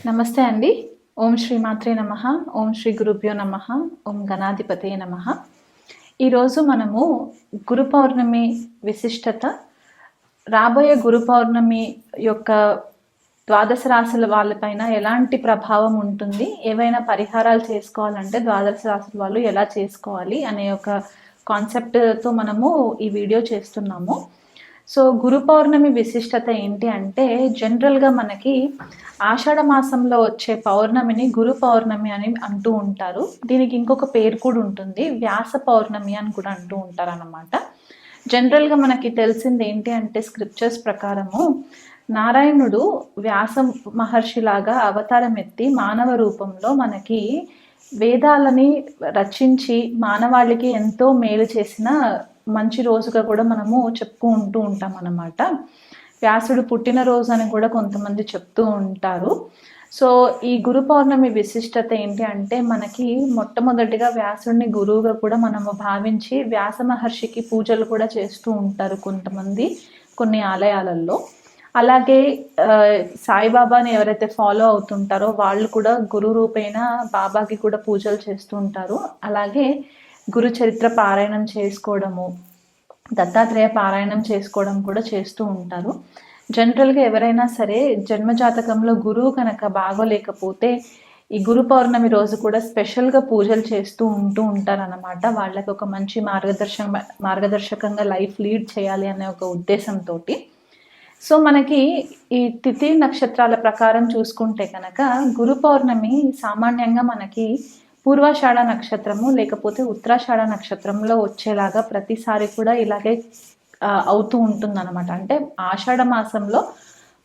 నమస్తే అండి. ఓం శ్రీ మాత్రే నమః. ఓం శ్రీ గురుభ్యో నమః. ఓం గణాధిపతయే నమః. ఈరోజు మనము గురు పౌర్ణమి విశిష్టత, రాబోయే గురు పౌర్ణమి యొక్క ద్వాదశ రాశుల వాళ్ళపైన ఎలాంటి ప్రభావం ఉంటుంది, ఏవైనా పరిహారాలు చేసుకోవాలంటే ద్వాదశ రాశుల వాళ్ళు ఎలా చేసుకోవాలి అనే ఒక కాన్సెప్ట్తో మనము ఈ వీడియో చేస్తున్నాము. సో గురు పౌర్ణమి విశిష్టత ఏంటి అంటే, జనరల్గా మనకి ఆషాఢ మాసంలో వచ్చే పౌర్ణమిని గురు పౌర్ణమి అని అంటూ ఉంటారు. దీనికి ఇంకొక పేరు కూడా ఉంటుంది, వ్యాస పౌర్ణమి అని కూడా అంటూ ఉంటారు అన్నమాట. జనరల్గా మనకి తెలిసింది ఏంటి అంటే, స్క్రిప్చర్స్ ప్రకారము నారాయణుడు వ్యాస మహర్షిలాగా అవతారం ఎత్తి మానవ రూపంలో మనకి వేదాలని రచించి మానవాళికి ఎంతో మేలు చేసిన మంచి రోజుగా కూడా మనము చెప్పుకుంటూ ఉంటాం అన్నమాట. వ్యాసుడు పుట్టినరోజు అని కూడా కొంతమంది చెప్తూ ఉంటారు. సో ఈ గురు పౌర్ణమి విశిష్టత ఏంటి అంటే, మనకి మొట్టమొదటిగా వ్యాసుడిని గురువుగా కూడా మనము భావించి వ్యాస మహర్షికి పూజలు కూడా చేస్తూ ఉంటారు కొంతమంది కొన్ని ఆలయాలలో. అలాగే సాయిబాబాని ఎవరైతే ఫాలో అవుతుంటారో వాళ్ళు కూడా గురు రూపేణ బాబాకి కూడా పూజలు చేస్తూ ఉంటారు. అలాగే గురు చరిత్ర పారాయణం చేసుకోవడము, దత్తాత్రేయ పారాయణం చేసుకోవడం కూడా చేస్తూ ఉంటారు. జనరల్గా ఎవరైనా సరే జన్మజాతకంలో గురువు కనుక బాగోలేకపోతే ఈ గురు పౌర్ణమి రోజు కూడా స్పెషల్గా పూజలు చేస్తూ ఉంటారన్నమాట. వాళ్ళకి ఒక మంచి మార్గదర్శకంగా లైఫ్ లీడ్ చేయాలి అనే ఒక ఉద్దేశంతో. సో మనకి ఈ తిథి నక్షత్రాల ప్రకారం చూసుకుంటే కనుక గురు పౌర్ణమి సామాన్యంగా మనకి పూర్వాషాఢ నక్షత్రము లేకపోతే ఉత్తరాషాఢ నక్షత్రంలో వచ్చేలాగా ప్రతిసారి కూడా ఇలాగే అవుతూ ఉంటుందన్నమాట. అంటే ఆషాఢ మాసంలో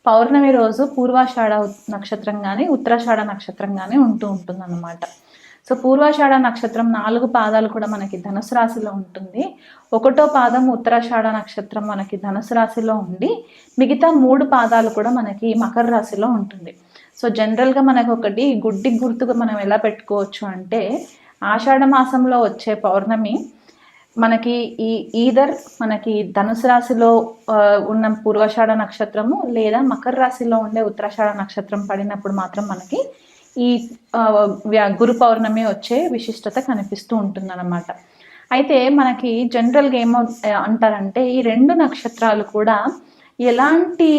పౌర్ణమి రోజు పూర్వాషాఢ నక్షత్రం కానీ ఉత్తరాషాఢ నక్షత్రం కానీ ఉంటుందన్నమాట. సో పూర్వాషాఢ నక్షత్రం 4 పాదాలు కూడా మనకి ధనుసు రాశిలో ఉంటుంది. 1వ పాదం ఉత్తరాషాఢ నక్షత్రం మనకి ధనుసు రాశిలో ఉండి మిగతా 3 పాదాలు కూడా మనకి మకర రాశిలో ఉంటుంది. సో జనరల్గా మనకు ఒకటి గుడ్డి గుర్తుగా మనం ఎలా పెట్టుకోవచ్చు అంటే, ఆషాఢ మాసంలో వచ్చే పౌర్ణమి మనకి ఈదర్ మనకి ధనుసు రాశిలో ఉన్న పూర్వాషాఢ నక్షత్రము లేదా మకర రాశిలో ఉండే ఉత్తరాషాఢ నక్షత్రం పడినప్పుడు మాత్రం మనకి ఈ గురు పౌర్ణమి వచ్చే విశిష్టత కనిపిస్తూ ఉంటుందన్నమాట. అయితే మనకి జనరల్గా ఏమో అంటారంటే, ఈ 2 నక్షత్రాలు కూడా ఎలాంటి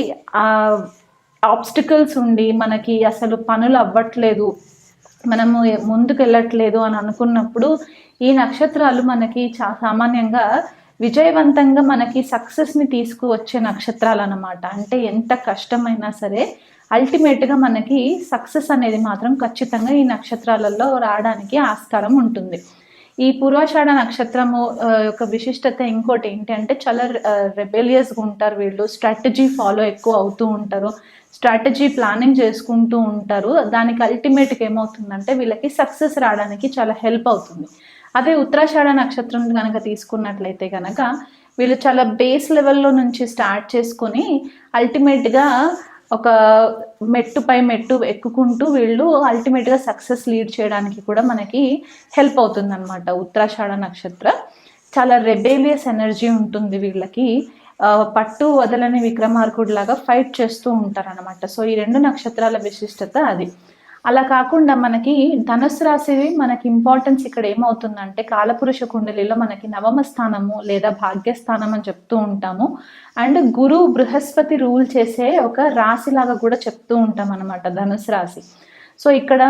ఆబ్స్టికల్స్ ఉండి మనకి అసలు పనులు అవ్వట్లేదు, మనము ముందుకు వెళ్ళట్లేదు అని అనుకున్నప్పుడు ఈ నక్షత్రాలు మనకి సామాన్యంగా విజయవంతంగా మనకి సక్సెస్ని తీసుకువచ్చే నక్షత్రాలు అన్నమాట. అంటే ఎంత కష్టమైనా సరే అల్టిమేట్గా మనకి సక్సెస్ అనేది మాత్రం ఖచ్చితంగా ఈ నక్షత్రాలలో రావడానికి ఆస్కారం ఉంటుంది. ఈ పూర్వాషాఢ నక్షత్రము యొక్క విశిష్టత ఇంకోటి ఏంటి అంటే, చాలా రెబెలియస్గా ఉంటారు వీళ్ళు. స్ట్రాటజీ ఫాలో ఎక్కువ అవుతూ ఉంటారు, స్ట్రాటజీ ప్లానింగ్ చేసుకుంటూ ఉంటారు. దానికి అల్టిమేట్గా ఏమవుతుందంటే వీళ్ళకి సక్సెస్ రావడానికి చాలా హెల్ప్ అవుతుంది. అదే ఉత్తరాషాఢ నక్షత్రం కనుక తీసుకున్నట్లయితే కనుక వీళ్ళు చాలా బేస్ లెవెల్లో నుంచి స్టార్ట్ చేసుకొని అల్టిమేట్గా ఒక మెట్టుపై మెట్టు ఎక్కుకుంటూ వీళ్ళు అల్టిమేట్గా సక్సెస్ లీడ్ చేయడానికి కూడా మనకి హెల్ప్ అవుతుంది అనమాట. ఉత్తరాషాఢ నక్షత్రం చాలా రెబేలియస్ ఎనర్జీ ఉంటుంది వీళ్ళకి, పట్టు వదలని విక్రమార్కుడిలాగా ఫైట్ చేస్తూ ఉంటారనమాట. సో ఈ 2 నక్షత్రాల విశిష్టత అది. అలా కాకుండా మనకి ధనుసు రాశి మనకి ఇంపార్టెన్స్ ఇక్కడ ఏమవుతుందంటే, కాలపురుష కుండలిలో మనకి 9వ స్థానము లేదా భాగ్యస్థానం అని చెప్తూ ఉంటాము. అండ్ గురు బృహస్పతి రూల్ చేసే ఒక రాశిలాగా కూడా చెప్తూ ఉంటాం అనమాట ధనుసు రాశి. సో ఇక్కడ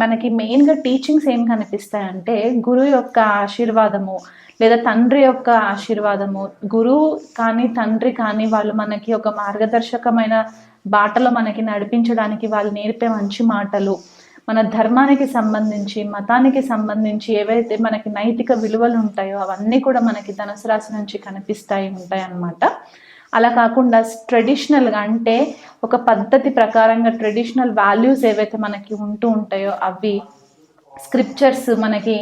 మనకి మెయిన్గా టీచింగ్స్ ఏం కనిపిస్తాయంటే, గురువు యొక్క ఆశీర్వాదము లేదా తండ్రి యొక్క ఆశీర్వాదము, గురువు కానీ తండ్రి కానీ వాళ్ళు మనకి ఒక మార్గదర్శకమైన బాటలో మనకి నడిపించడానికి వాళ్ళు నేర్పే మంచి మాటలు, మన ధర్మానికి సంబంధించి మతానికి సంబంధించి ఏవైతే మనకి నైతిక విలువలు ఉంటాయో అవన్నీ కూడా మనకి ధనుసు రాశి నుంచి ఉంటాయి అన్నమాట. అలా కాకుండా ట్రెడిషనల్గా అంటే ఒక పద్ధతి ప్రకారంగా ట్రెడిషనల్ వాల్యూస్ ఏవైతే మనకి ఉంటాయో అవి, స్క్రిప్చర్స్ మనకి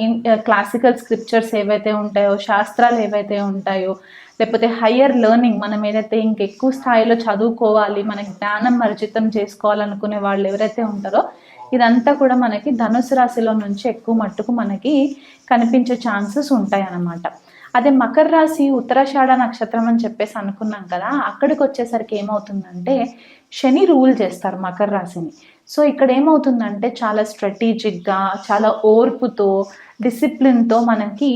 క్లాసికల్ స్క్రిప్చర్స్ ఏవైతే ఉంటాయో, శాస్త్రాలు ఏవైతే ఉంటాయో, లేకపోతే హయ్యర్ లెర్నింగ్ మనం ఏదైతే ఇంకెక్కువ స్థాయిలో చదువుకోవాలి, మనకి జ్ఞానం అర్జితం చేసుకోవాలనుకునే వాళ్ళు ఎవరైతే ఉంటారో ఇదంతా కూడా మనకి ధనుసు రాశిలో నుంచి ఎక్కువ మట్టుకు మనకి కనిపించే ఛాన్సెస్ ఉంటాయి అన్నమాట. అదే మకర రాశి ఉత్తరాషాఢ నక్షత్రం అని చెప్పేసి అనుకున్నాం కదా, అక్కడికి వచ్చేసరికి ఏమవుతుందంటే శని రూల్ చేస్తారు మకర రాశిని. సో ఇక్కడ ఏమవుతుందంటే చాలా స్ట్రాటజిక్గా, చాలా ఓర్పుతో, డిసిప్లిన్తో మనకి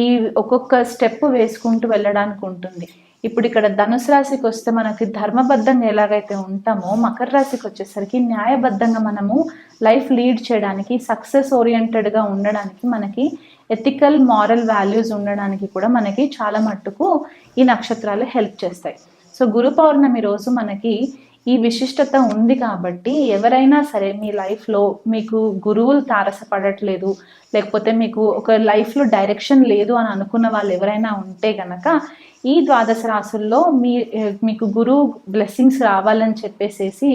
ఈ ఒక్కొక్క స్టెప్ వేసుకుంటూ వెళ్ళడానికి ఉంటుంది. ఇప్పుడు ఇక్కడ ధనుసు రాశికి వస్తే మనకి ధర్మబద్ధంగా ఎలాగైతే ఉంటామో, మకర రాశికి వచ్చేసరికి న్యాయబద్ధంగా మనము లైఫ్ లీడ్ చేయడానికి, సక్సెస్ ఓరియంటెడ్గా ఉండడానికి, మనకి ఎథికల్ మారల్ వాల్యూస్ ఉండడానికి కూడా మనకి చాలా మట్టుకు ఈ నక్షత్రాలు హెల్ప్ చేస్తాయి. సో గురు పౌర్ణమి రోజు మనకి ఈ విశిష్టత ఉంది కాబట్టి ఎవరైనా సరే మీ లైఫ్లో మీకు గురువులు తారసపడట్లేదు, లేకపోతే మీకు ఒక లైఫ్లో డైరెక్షన్ లేదు అని అనుకున్న వాళ్ళు ఎవరైనా ఉంటే గనక ఈ ద్వాదశ రాశుల్లో మీకు గురువు బ్లెస్సింగ్స్ రావాలని చెప్పేసేసి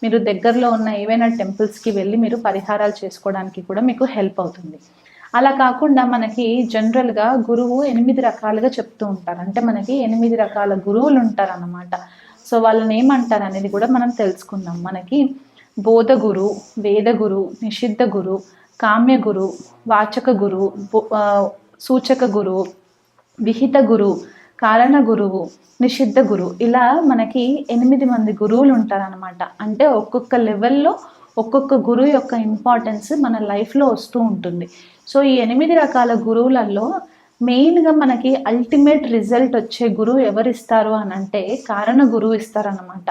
మీరు దగ్గరలో ఉన్న ఏవైనా టెంపుల్స్కి వెళ్ళి మీరు పరిహారాలు చేసుకోవడానికి కూడా మీకు హెల్ప్ అవుతుంది. అలా కాకుండా మనకి జనరల్గా గురువు 8 రకాలుగా చెప్తూ ఉంటారు. అంటే మనకి 8 రకాల గురువులు ఉంటారు అన్నమాట. సో వాళ్ళని ఏమంటారు అనేది కూడా మనం తెలుసుకుందాం. మనకి బోధ గురు, వేద గురు, నిషిద్ధ గురు, కామ్య గురు, వాచక గురు, సూచక గురు, విహిత గురు, కారణ గురువు, నిషిద్ధ గురువు, ఇలా మనకి 8 మంది గురువులు ఉంటారనమాట. అంటే ఒక్కొక్క లెవెల్లో ఒక్కొక్క గురువు యొక్క ఇంపార్టెన్స్ మన లైఫ్లో వస్తూ ఉంటుంది. సో ఈ 8 రకాల గురువులలో మెయిన్గా మనకి అల్టిమేట్ రిజల్ట్ వచ్చే గురువు ఎవరు ఇస్తారు అని అంటే కారణ గురువు ఇస్తారనమాట.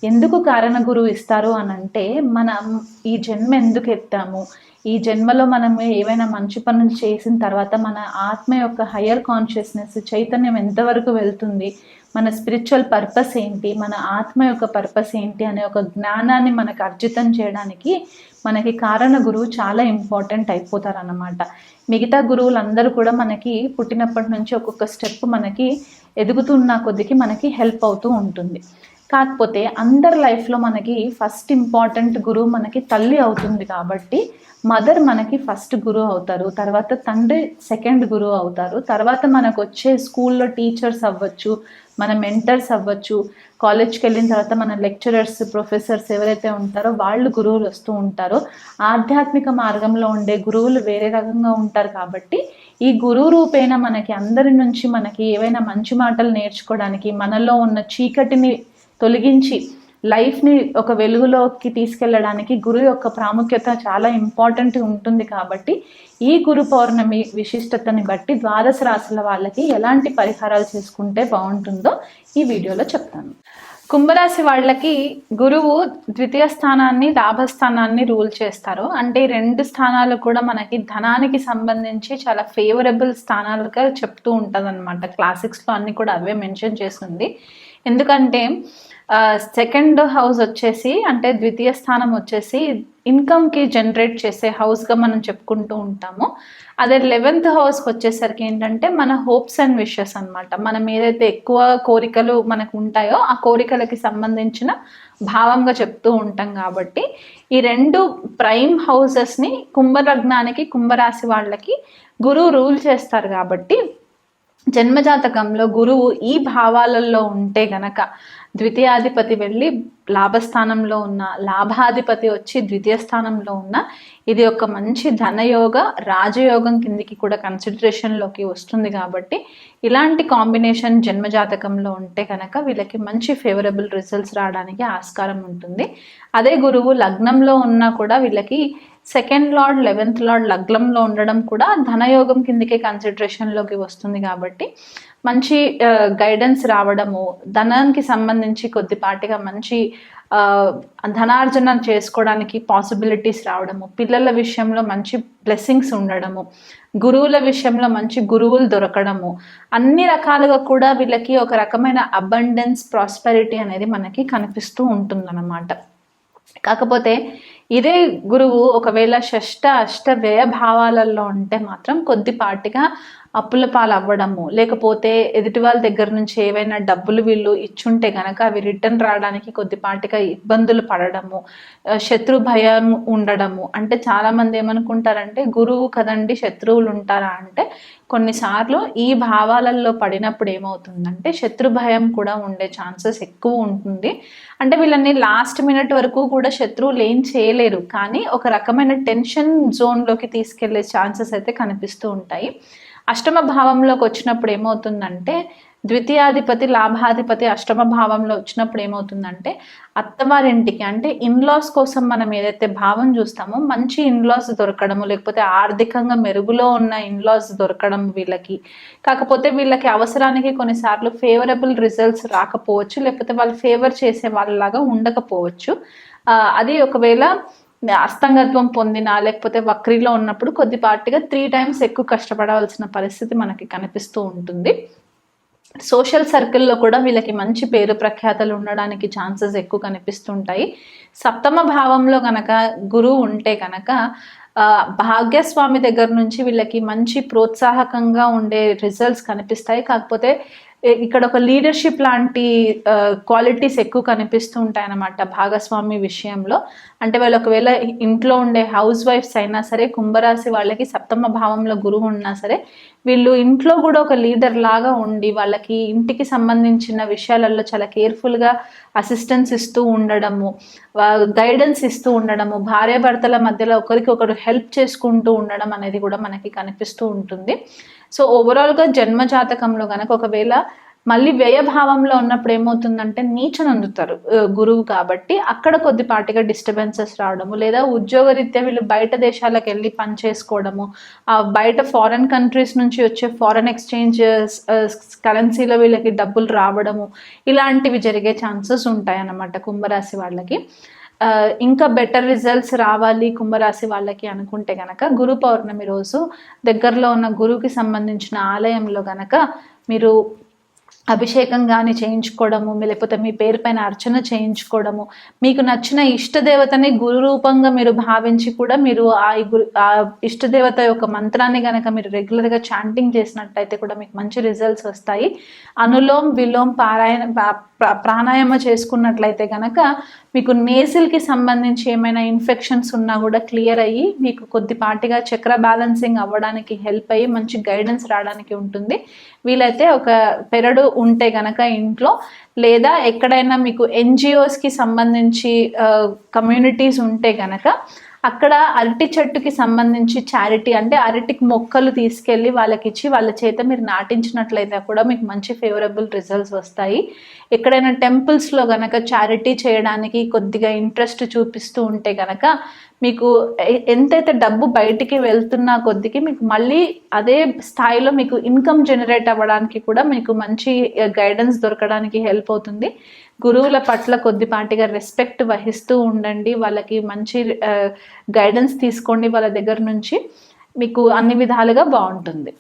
ఎందుకు కారణ గురువు ఇస్తారు అని అంటే మనం ఈ జన్మ ఎందుకు ఎత్తాము, ఈ జన్మలో మనం ఏవైనా మంచి పనులు చేసిన తర్వాత మన ఆత్మ యొక్క హయ్యర్ కాన్షియస్నెస్ చైతన్యం ఎంతవరకు వెళ్తుంది, మన స్పిరిచువల్ పర్పస్ ఏంటి, మన ఆత్మ యొక్క పర్పస్ ఏంటి అనే ఒక జ్ఞానాన్ని మనకు అర్జితం చేయడానికి మనకి కారణ గురువు చాలా ఇంపార్టెంట్ అయిపోతారు అన్నమాట. మిగతా గురువులందరూ కూడా మనకి పుట్టినప్పటి నుంచి ఒక్కొక్క స్టెప్ మనకి ఎదుగుతున్న కొద్దికి మనకి హెల్ప్ అవుతూ ఉంటుంది. కాకపోతే అందరి లైఫ్లో మనకి ఫస్ట్ ఇంపార్టెంట్ గురువు మనకి తల్లి అవుతుంది కాబట్టి మదర్ మనకి ఫస్ట్ గురువు అవుతారు, తర్వాత తండ్రి సెకండ్ గురువు అవుతారు, తర్వాత మనకు వచ్చే స్కూల్లో టీచర్స్ అవ్వచ్చు, మన మెంటర్స్ అవ్వచ్చు, కాలేజ్కి వెళ్ళిన తర్వాత మన లెక్చరర్స్, ప్రొఫెసర్స్ ఎవరైతే ఉంటారో వాళ్ళు గురువులు వస్తూ ఉంటారో. ఆధ్యాత్మిక మార్గంలో ఉండే గురువులు వేరే రకంగా ఉంటారు కాబట్టి ఈ గురువు రూపేణ మనకి అందరి నుంచి మనకి ఏవైనా మంచి మాటలు నేర్చుకోవడానికి, మనలో ఉన్న చీకటిని తొలగించి లైఫ్ని ఒక వెలుగులోకి తీసుకెళ్ళడానికి గురువు యొక్క ప్రాముఖ్యత చాలా ఇంపార్టెంట్ ఉంటుంది. కాబట్టి ఈ గురు పౌర్ణమి విశిష్టతని బట్టి ద్వాదశ రాశుల వాళ్ళకి ఎలాంటి పరిహారాలు చేసుకుంటే బాగుంటుందో ఈ వీడియోలో చెప్తాను. కుంభరాశి వాళ్ళకి గురువు ద్వితీయ స్థానాన్ని, లాభస్థానాన్ని రూల్ చేస్తారు. అంటే ఈ 2 స్థానాలు కూడా మనకి ధనానికి సంబంధించి చాలా ఫేవరబుల్ స్థానాలుగా చెప్తూ ఉంటుంది అనమాట. క్లాసిక్స్లో అన్ని కూడా అవే మెన్షన్ చేస్తుంది. ఎందుకంటే సెకండ్ హౌస్ వచ్చేసి అంటే ద్వితీయ స్థానం వచ్చేసి ఇన్కమ్కి జనరేట్ చేసే హౌస్గా మనం చెప్పుకుంటూ ఉంటాము. అదే 11th హౌస్కి వచ్చేసరికి ఏంటంటే మన హోప్స్ అండ్ విషెస్ అనమాట. మనం ఏదైతే ఎక్కువ కోరికలు మనకు ఉంటాయో ఆ కోరికలకి సంబంధించిన భావంగా చెప్తూ ఉంటాం. కాబట్టి ఈ 2 ప్రైమ్ హౌసెస్ని కుంభలగ్నానికి, కుంభరాశి వాళ్ళకి గురువు రూల్ చేస్తారు. కాబట్టి జన్మజాతకంలో గురువు ఈ భావాలలో ఉంటే గనక ద్వితీయాధిపతి వెళ్ళి లాభస్థానంలో ఉన్న, లాభాధిపతి వచ్చి ద్వితీయ స్థానంలో ఉన్న, ఇది ఒక మంచి ధనయోగ, రాజయోగం కిందికి కూడా కన్సిడరేషన్లోకి వస్తుంది. కాబట్టి ఇలాంటి కాంబినేషన్ జన్మజాతకంలో ఉంటే కనుక వీళ్ళకి మంచి ఫేవరబుల్ రిజల్ట్స్ రావడానికి ఆస్కారం ఉంటుంది. అదే గురువు లగ్నంలో ఉన్నా కూడా వీళ్ళకి సెకండ్ లార్డ్, 11th లార్డ్ లగ్నంలో ఉండడం కూడా ధనయోగం కిందికే కన్సిడరేషన్లోకి వస్తుంది. కాబట్టి మంచి గైడెన్స్ రావడము, ధనానికి సంబంధించి కొద్దిపాటిగా మంచి ధనార్జన చేసుకోవడానికి పాసిబిలిటీస్ రావడము, పిల్లల విషయంలో మంచి బ్లెస్సింగ్స్ ఉండడము, గురువుల విషయంలో మంచి గురువులు దొరకడము, అన్ని రకాలుగా కూడా వీళ్ళకి ఒక రకమైన అబండెన్స్, ప్రాస్పెరిటీ అనేది మనకి కనిపిస్తూ ఉంటుందన్నమాట. కాకపోతే ఇదే గురువు ఒకవేళ షష్ట, అష్ట వ్యయ భావాలలో ఉంటే మాత్రం కొద్దిపాటిగా అప్పుల పాలు అవ్వడము, లేకపోతే ఎదుటి వాళ్ళ దగ్గర నుంచి ఏవైనా డబ్బులు వీళ్ళు ఇచ్చుంటే కనుక అవి రిటర్న్ రావడానికి కొద్దిపాటిగా ఇబ్బందులు పడడము, శత్రు భయం ఉండడము. అంటే చాలామంది ఏమనుకుంటారంటే గురువు కదండి శత్రువులు ఉంటారా అంటే కొన్నిసార్లు ఈ భావాలలో పడినప్పుడు ఏమవుతుందంటే శత్రు భయం కూడా ఉండే ఛాన్సెస్ ఎక్కువ ఉంటుంది. అంటే వీళ్ళని లాస్ట్ మినిట్ వరకు కూడా శత్రువులు ఏం చేయలేరు, కానీ ఒక రకమైన టెన్షన్ జోన్లోకి తీసుకెళ్లే ఛాన్సెస్ అయితే కనిపిస్తూ ఉంటాయి. అష్టమ భావంలోకి వచ్చినప్పుడు ఏమవుతుందంటే ద్వితీయాధిపతి లాభాధిపతి అష్టమ భావంలో వచ్చినప్పుడు ఏమవుతుందంటే అత్తవారింటికి అంటే ఇన్లాస్ కోసం మనం ఏదైతే భావం చూస్తామో మంచి ఇన్లాస్ దొరకడము, లేకపోతే ఆర్థికంగా మెరుగులో ఉన్న ఇన్లాస్ దొరకడం వీళ్ళకి. కాకపోతే వీళ్ళకి అవసరానికి కొన్నిసార్లు ఫేవరబుల్ రిజల్ట్స్ రాకపోవచ్చు, లేకపోతే వాళ్ళు ఫేవర్ చేసే వాళ్ళలాగా ఉండకపోవచ్చు. అది ఒకవేళ అస్తంగత్వం పొందిన లేకపోతే వక్రీలో ఉన్నప్పుడు కొద్దిపాటిగా 3 times ఎక్కువ కష్టపడవలసిన పరిస్థితి మనకి కనిపిస్తూ ఉంటుంది. సోషల్ సర్కిల్లో కూడా వీళ్ళకి మంచి పేరు ప్రఖ్యాతలు ఉండడానికి ఛాన్సెస్ ఎక్కువ కనిపిస్తుంటాయి. సప్తమ భావంలో కనుక గురువు ఉంటే కనుక భాగ్యస్వామి దగ్గర నుంచి వీళ్ళకి మంచి ప్రోత్సాహకంగా ఉండే రిజల్ట్స్ కనిపిస్తాయి. కాకపోతే ఇక్కడ ఒక లీడర్షిప్ లాంటి క్వాలిటీస్ ఎక్కువ కనిపిస్తూ ఉంటాయి అన్నమాట భాగస్వామి విషయంలో. అంటే వాళ్ళు ఒకవేళ ఇంట్లో ఉండే హౌస్ వైఫ్స్ అయినా సరే, కుంభరాశి వాళ్ళకి సప్తమ భావంలో గురువు ఉన్నా సరే, వీళ్ళు ఇంట్లో కూడా ఒక లీడర్ లాగా ఉండి వాళ్ళకి ఇంటికి సంబంధించిన విషయాలలో చాలా కేర్ఫుల్గా అసిస్టెన్స్ ఇస్తూ ఉండడము, గైడెన్స్ ఇస్తూ ఉండడము, భార్యాభర్తల మధ్యలో ఒకరికి ఒకరు హెల్ప్ చేసుకుంటూ ఉండడం అనేది కూడా మనకి కనిపిస్తూ ఉంటుంది. సో ఓవరాల్గా జన్మ జాతకంలో కనుక ఒకవేళ మళ్ళీ వ్యయభావంలో ఉన్నప్పుడు ఏమవుతుందంటే నీచను అందుతారు గురువు, కాబట్టి అక్కడ కొద్దిపాటిగా డిస్టర్బెన్సెస్ రావడము, లేదా ఉద్యోగరీత్యా వీళ్ళు బయట దేశాలకు వెళ్ళి పని చేసుకోవడము, బయట ఫారెన్ కంట్రీస్ నుంచి వచ్చే ఫారెన్ ఎక్స్చేంజ్ కరెన్సీలో వీళ్ళకి డబ్బులు రావడము, ఇలాంటివి జరిగే ఛాన్సెస్ ఉంటాయి అన్నమాట కుంభరాశి వాళ్ళకి. ఇంకా బెటర్ రిజల్ట్స్ రావాలి కుంభరాశి వాళ్ళకి అనుకుంటే గనక గురు పౌర్ణమి రోజు దగ్గరలో ఉన్న గురువుకి సంబంధించిన ఆలయంలో గనక మీరు అభిషేకం కానీ చేయించుకోవడము, లేకపోతే మీ పేరు పైన అర్చన చేయించుకోవడము, మీకు నచ్చిన ఇష్టదేవతని గురు రూపంగా మీరు భావించి కూడా మీరు ఆ ఇష్టదేవత యొక్క మంత్రాన్ని కనుక మీరు రెగ్యులర్గా చాంటింగ్ చేసినట్టయితే కూడా మీకు మంచి రిజల్ట్స్ వస్తాయి. అనులోమ్ విలోమ్ ప్రాణాయామ చేసుకున్నట్లయితే కనుక మీకు నేసిల్కి సంబంధించి ఏమైనా ఇన్ఫెక్షన్స్ ఉన్నా కూడా క్లియర్ అయ్యి మీకు కొద్దిపాటిగా చక్ర బ్యాలెన్సింగ్ అవ్వడానికి హెల్ప్ అయ్యి మంచి గైడెన్స్ రావడానికి ఉంటుంది. వీలైతే ఒక పెరడు ఉంటే గనక ఇంట్లో, లేదా ఎక్కడైనా మీకు ఎన్జిఓస్కి సంబంధించి కమ్యూనిటీస్ ఉంటే గనక అక్కడ అరటి చెట్టుకి సంబంధించి చారిటీ అంటే అరటికి మొక్కలు తీసుకెళ్ళి వాళ్ళకి ఇచ్చి వాళ్ళ చేత మీరు నాటించినట్లయితే కూడా మీకు మంచి ఫేవరబుల్ రిజల్ట్స్ వస్తాయి. ఎక్కడైనా టెంపుల్స్లో గనక చారిటీ చేయడానికి కొద్దిగా ఇంట్రెస్ట్ చూపిస్తూ ఉంటే గనక మీకు ఎంతైతే డబ్బు బయటికి వెళ్తున్నా కొద్దికి మీకు మళ్ళీ అదే స్థాయిలో మీకు ఇన్కమ్ జనరేట్ అవ్వడానికి కూడా మీకు మంచి గైడెన్స్ దొరకడానికి హెల్ప్ అవుతుంది. గురువుల పట్ల కొద్దిపాటిగా రెస్పెక్ట్ వహిస్తూ ఉండండి, వాళ్ళకి మంచి గైడెన్స్ తీసుకోండి వాళ్ళ దగ్గర నుంచి, మీకు అన్ని విధాలుగా బాగుంటుంది.